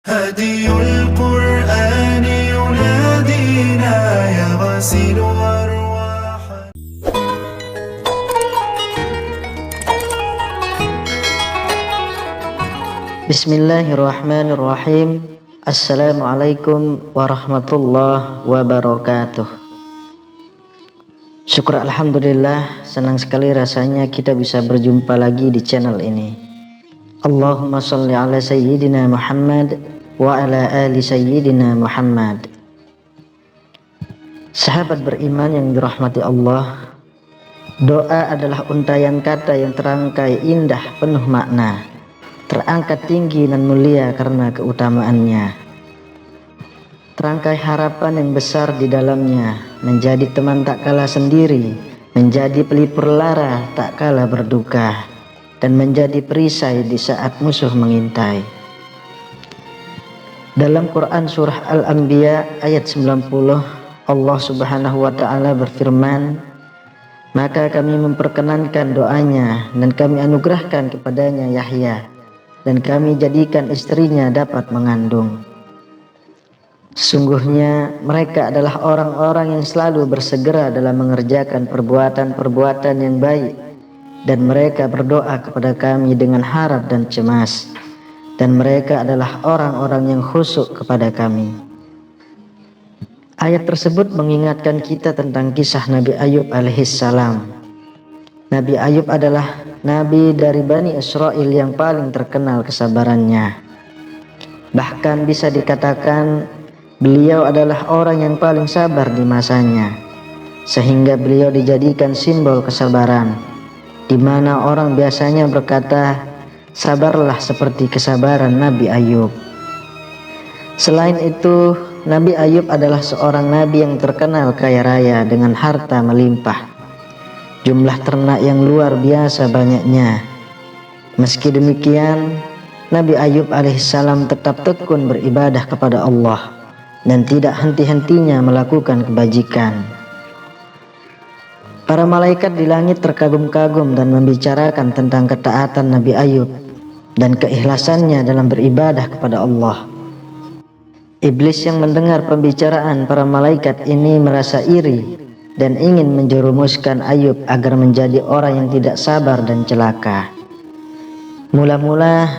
هدي القرآن ينادينا يغسل أرواح. Bismillahirrahmanirrahim. Assalamualaikum warahmatullahi wabarakatuh. Syukur alhamdulillah, senang sekali rasanya kita bisa berjumpa lagi di channel ini. Allahumma sholli ala sayyidina Muhammad wa ala ali sayyidina Muhammad. Sahabat beriman yang dirahmati Allah, doa adalah untayan kata yang terangkai indah penuh makna, terangkat tinggi dan mulia karena keutamaannya. Terangkai harapan yang besar di dalamnya, menjadi teman tak kalah sendiri, menjadi pelipur lara tak kalah berduka, dan menjadi perisai di saat musuh mengintai. Dalam Quran surah Al-Anbiya ayat 90, Allah subhanahu wa ta'ala berfirman, maka kami memperkenankan doanya dan kami anugerahkan kepadanya Yahya, dan kami jadikan istrinya dapat mengandung. Sesungguhnya mereka adalah orang-orang yang selalu bersegera dalam mengerjakan perbuatan-perbuatan yang baik, dan mereka berdoa kepada kami dengan harap dan cemas, dan mereka adalah orang-orang yang khusyuk kepada kami. Ayat tersebut mengingatkan kita tentang kisah Nabi Ayub alaihissalam. Nabi Ayub adalah nabi dari Bani Israel yang paling terkenal kesabarannya. Bahkan bisa dikatakan beliau adalah orang yang paling sabar di masanya, sehingga beliau dijadikan simbol kesabaran, di mana orang biasanya berkata, sabarlah seperti kesabaran Nabi Ayub. Selain itu, Nabi Ayub adalah seorang nabi yang terkenal kaya raya dengan harta melimpah, jumlah ternak yang luar biasa banyaknya. Meski demikian, Nabi Ayub alaihissalam tetap tekun beribadah kepada Allah dan tidak henti-hentinya melakukan kebajikan. Para malaikat di langit terkagum-kagum dan membicarakan tentang ketaatan Nabi Ayub dan keikhlasannya dalam beribadah kepada Allah. Iblis yang mendengar pembicaraan para malaikat ini merasa iri dan ingin menjerumuskan Ayub agar menjadi orang yang tidak sabar dan celaka. Mula-mula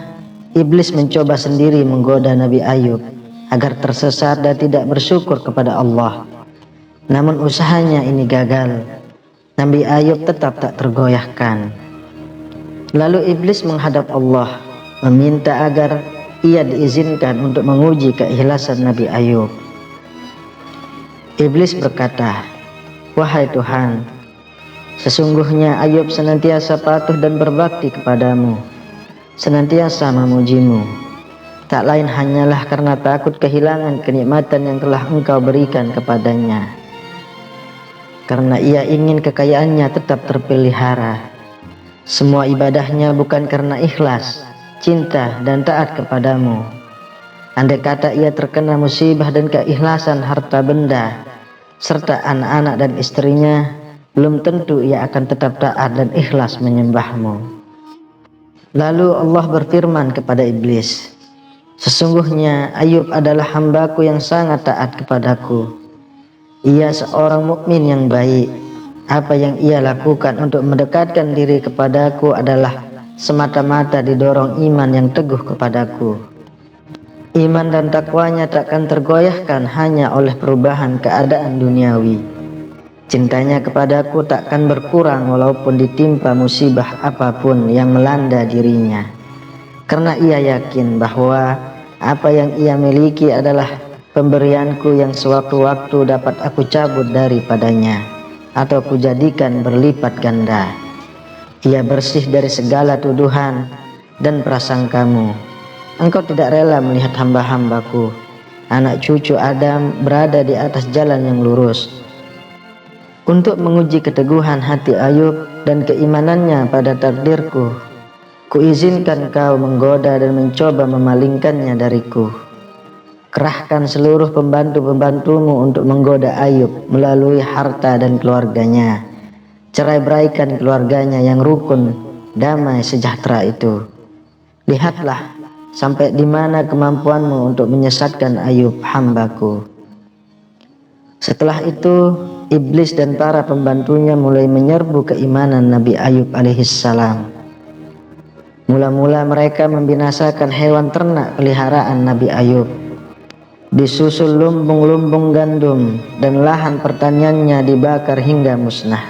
iblis mencoba sendiri menggoda Nabi Ayub agar tersesat dan tidak bersyukur kepada Allah. Namun usahanya ini gagal. Nabi Ayub tetap tak tergoyahkan. Lalu iblis menghadap Allah, meminta agar ia diizinkan untuk menguji keikhlasan Nabi Ayub. Iblis berkata, wahai Tuhan, sesungguhnya Ayub senantiasa patuh dan berbakti kepadamu, senantiasa memujimu. Tak lain hanyalah karena takut kehilangan kenikmatan yang telah Engkau berikan kepadanya. Karena ia ingin kekayaannya tetap terpelihara. Semua ibadahnya bukan karena ikhlas, cinta dan taat kepadamu. Andai kata ia terkena musibah dan keikhlasan harta benda, serta anak-anak dan istrinya, belum tentu ia akan tetap taat dan ikhlas menyembahmu. Lalu Allah berfirman kepada iblis, sesungguhnya Ayub adalah hambaku yang sangat taat kepadaku. Ia seorang mukmin yang baik. Apa yang ia lakukan untuk mendekatkan diri kepadaku adalah semata-mata didorong iman yang teguh kepadaku. Iman dan takwanya takkan tergoyahkan hanya oleh perubahan keadaan duniawi. Cintanya kepadaku takkan berkurang walaupun ditimpa musibah apapun yang melanda dirinya. Karena ia yakin bahwa apa yang ia miliki adalah pemberianku yang sewaktu-waktu dapat aku cabut daripadanya atau kujadikan berlipat ganda. Ia bersih dari segala tuduhan dan prasangkamu. Engkau tidak rela melihat hamba-hambaku, anak cucu Adam, berada di atas jalan yang lurus. Untuk menguji keteguhan hati Ayub dan keimanannya pada takdirku, kuizinkan kau menggoda dan mencoba memalingkannya dariku. Kerahkan seluruh pembantu-pembantumu untuk menggoda Ayub melalui harta dan keluarganya. Cerai-beraikan keluarganya yang rukun, damai, sejahtera itu. Lihatlah, sampai di mana kemampuanmu untuk menyesatkan Ayub hambaku. Setelah itu, iblis dan para pembantunya mulai menyerbu keimanan Nabi Ayub alaihissalam. Mula-mula mereka membinasakan hewan ternak peliharaan Nabi Ayub, disusul lumbung-lumbung gandum, dan lahan pertaniannya dibakar hingga musnah.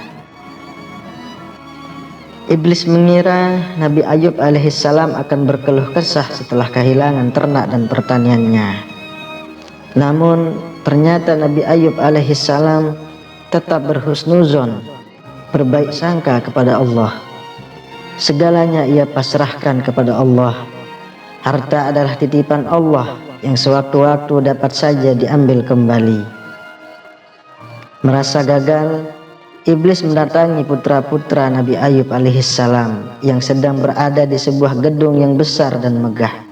Iblis mengira Nabi Ayub alaihissalam akan berkeluh kesah setelah kehilangan ternak dan pertaniannya. Namun ternyata Nabi Ayub alaihissalam tetap berhusnuzon, berbaik sangka kepada Allah. Segalanya ia pasrahkan kepada Allah. Harta adalah titipan Allah yang sewaktu-waktu dapat saja diambil kembali. Merasa gagal, iblis mendatangi putra-putra Nabi Ayub alaihissalam yang sedang berada di sebuah gedung yang besar dan megah.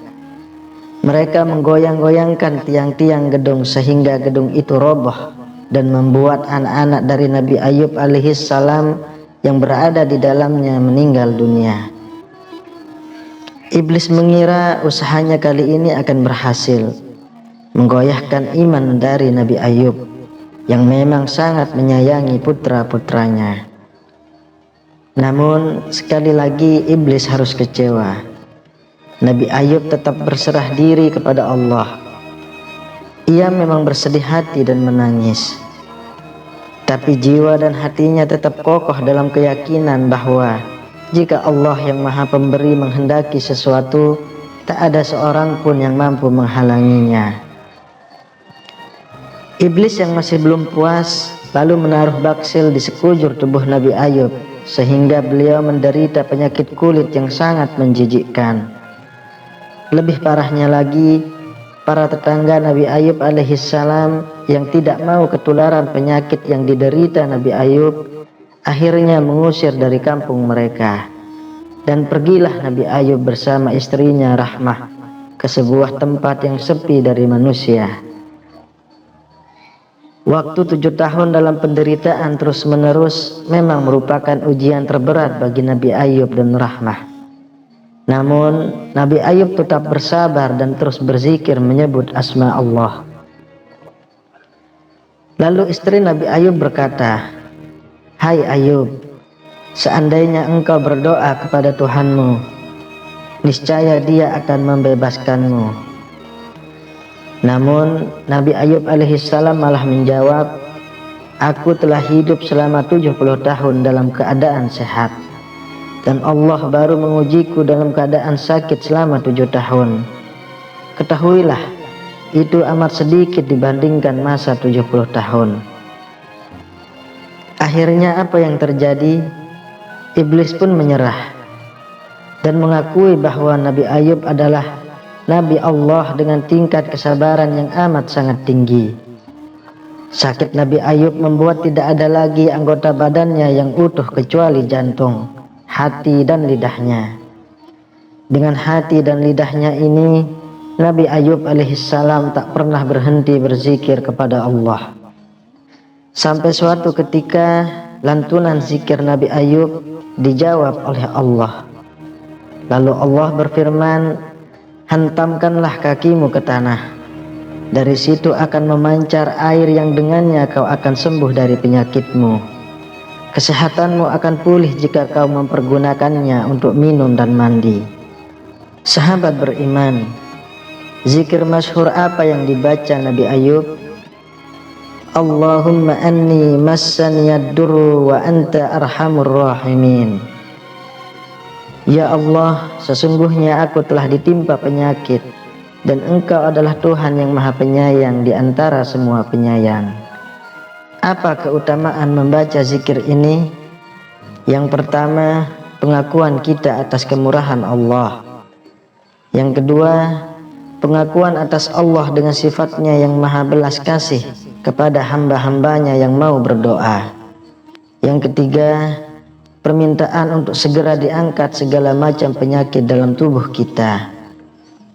Mereka menggoyang-goyangkan tiang-tiang gedung sehingga gedung itu roboh dan membuat anak-anak dari Nabi Ayub alaihissalam yang berada di dalamnya meninggal dunia. Iblis mengira usahanya kali ini akan berhasil menggoyahkan iman dari Nabi Ayub yang memang sangat menyayangi putra-putranya. Namun sekali lagi iblis harus kecewa. Nabi Ayub tetap berserah diri kepada Allah. Ia memang bersedih hati dan menangis, tapi jiwa dan hatinya tetap kokoh dalam keyakinan bahwa jika Allah yang Maha Pemberi menghendaki sesuatu, tak ada seorang pun yang mampu menghalanginya. Iblis yang masih belum puas lalu menaruh baksil di sekujur tubuh Nabi Ayub sehingga beliau menderita penyakit kulit yang sangat menjijikkan. Lebih parahnya lagi, para tetangga Nabi Ayub alaihissalam yang tidak mau ketularan penyakit yang diderita Nabi Ayub akhirnya mengusir dari kampung mereka. Dan pergilah Nabi Ayub bersama istrinya Rahmah ke sebuah tempat yang sepi dari manusia. Waktu 7 tahun dalam penderitaan terus-menerus memang merupakan ujian terberat bagi Nabi Ayub dan Rahmah. Namun Nabi Ayub tetap bersabar dan terus berzikir menyebut asma Allah. Lalu istri Nabi Ayub berkata, "Hai Ayub, seandainya engkau berdoa kepada Tuhanmu, niscaya Dia akan membebaskanmu." Namun Nabi Ayub alaihissalam malah menjawab, "Aku telah hidup selama 70 tahun dalam keadaan sehat, dan Allah baru mengujiku dalam keadaan sakit selama 7 tahun. Ketahuilah, itu amat sedikit dibandingkan masa 70 tahun." Akhirnya apa yang terjadi? Iblis pun menyerah dan mengakui bahwa Nabi Ayub adalah Nabi Allah dengan tingkat kesabaran yang amat sangat tinggi. Sakit Nabi Ayub membuat tidak ada lagi anggota badannya yang utuh kecuali jantung, hati dan lidahnya. Dengan hati dan lidahnya ini, Nabi Ayub alaihissalam tak pernah berhenti berzikir kepada Allah. Sampai suatu ketika lantunan zikir Nabi Ayub dijawab oleh Allah. Lalu Allah berfirman, "Hantamkanlah kakimu ke tanah. Dari situ akan memancar air yang dengannya kau akan sembuh dari penyakitmu. Kesehatanmu akan pulih jika kau mempergunakannya untuk minum dan mandi." Sahabat beriman, zikir masyhur apa yang dibaca Nabi Ayub? Allahumma anni massaniyad durru wa anta arhamur rahimin. Ya Allah, sesungguhnya aku telah ditimpa penyakit dan Engkau adalah Tuhan yang Maha Penyayang di antara semua penyayang. Apa keutamaan membaca zikir ini? Yang pertama, pengakuan kita atas kemurahan Allah. Yang kedua, pengakuan atas Allah dengan sifatnya yang maha belas kasih kepada hamba-hambanya yang mau berdoa. Yang ketiga, permintaan untuk segera diangkat segala macam penyakit dalam tubuh kita.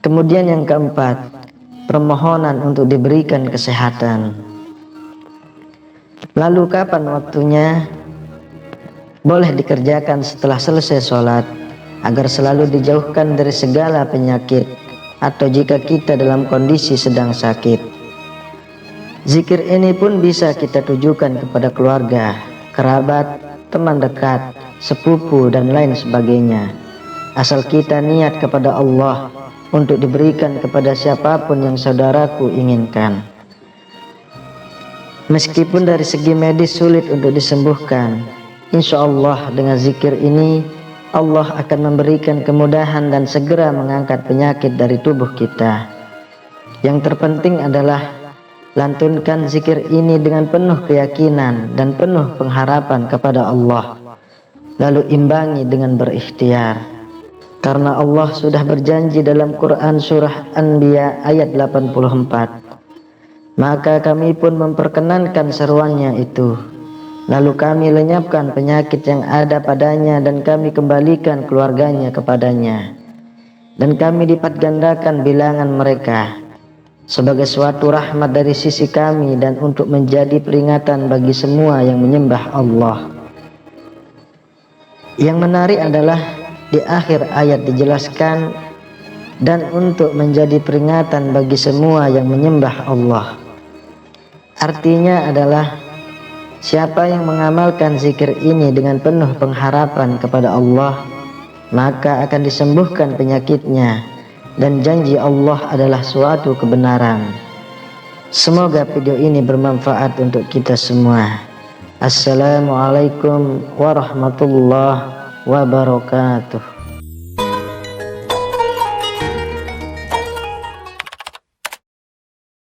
Kemudian yang keempat, permohonan untuk diberikan kesehatan. Lalu kapan waktunya? Boleh dikerjakan setelah selesai sholat, agar selalu dijauhkan dari segala penyakit, atau jika kita dalam kondisi sedang sakit. Zikir ini pun bisa kita tujukan kepada keluarga, kerabat, teman dekat, sepupu, dan lain sebagainya. Asal kita niat kepada Allah untuk diberikan kepada siapapun yang saudaraku inginkan. Meskipun dari segi medis sulit untuk disembuhkan, insya Allah dengan zikir ini Allah akan memberikan kemudahan dan segera mengangkat penyakit dari tubuh kita. Yang terpenting adalah lantunkan zikir ini dengan penuh keyakinan dan penuh pengharapan kepada Allah, lalu imbangi dengan berikhtiar. Karena Allah sudah berjanji dalam Quran surah Anbiya ayat 84, maka kami pun memperkenankan seruannya itu, lalu kami lenyapkan penyakit yang ada padanya dan kami kembalikan keluarganya kepadanya, dan kami lipat gandakan bilangan mereka sebagai suatu rahmat dari sisi kami dan untuk menjadi peringatan bagi semua yang menyembah Allah. Yang menarik adalah di akhir ayat dijelaskan, dan untuk menjadi peringatan bagi semua yang menyembah Allah. Artinya adalah siapa yang mengamalkan zikir ini dengan penuh pengharapan kepada Allah, maka akan disembuhkan penyakitnya, dan janji Allah adalah suatu kebenaran. Semoga video ini bermanfaat untuk kita semua. Assalamualaikum warahmatullahi wabarakatuh.